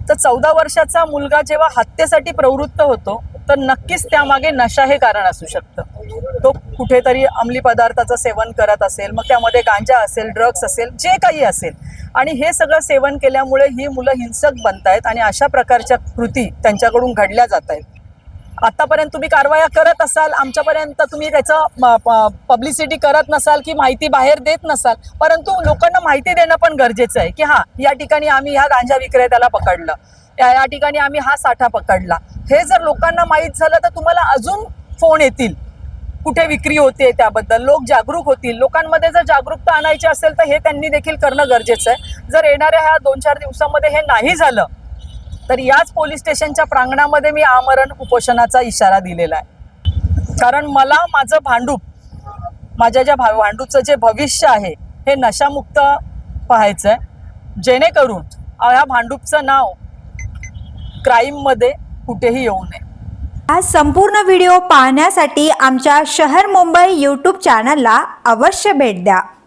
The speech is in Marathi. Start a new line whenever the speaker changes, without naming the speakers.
तर 14 वर्षाचा मुलगा जेव्हा हत्येसाठी प्रवृत्त होतो तर नक्कीच त्यामागे नशा हे कारण असू शकतं। तो कुठेतरी अंमली पदार्थाचं सेवन करत असेल, मग त्यामध्ये गांजा असेल, ड्रग्स असेल, जे काही असेल, आणि हे सगळं सेवन केल्यामुळे ही मुलं हिंसक बनतायत आणि अशा प्रकारच्या कृती त्यांच्याकडून घडल्या जात आहेत। आतापर्यंत तुम्ही कारवाया करत असाल, आमच्यापर्यंत तुम्ही त्याचं पब्लिसिटी करत नसाल की माहिती बाहेर देत नसाल, परंतु लोकांना माहिती देणं पण गरजेचं आहे की हां, या ठिकाणी आम्ही ह्या गांजा विक्रेत्याला पकडलं, या ठिकाणी आम्ही हा साठा पकडला। हे जर लोकांना माहीत झालं तर तुम्हाला अजून फोन येतील कुठे विक्री होते त्याबद्दल, लोक जागरूक होतील। लोकांमध्ये जर जागरूकता आणायची असेल तर हे त्यांनी देखील करणं गरजेचं आहे। जर येणाऱ्या ह्या 2-4 दिवसामध्ये हे नाही झालं तर याच पोलीस स्टेशनच्या प्रांगणामध्ये मी आमरण उपोषणाचा इशारा दिलेला आहे। कारण मला माझं भांडूप, माझ्या ज्या भांडूपचं जे भविष्य आहे हे नशामुक्त पाहायचं आहे, जेणेकरून या भांडूपचं नाव क्राईममध्ये कुठेही येऊ नये।
हा संपूर्ण व्हिडिओ पाहण्यासाठी आमच्या शहर मुंबई यूट्यूब चॅनलला अवश्य भेट द्या।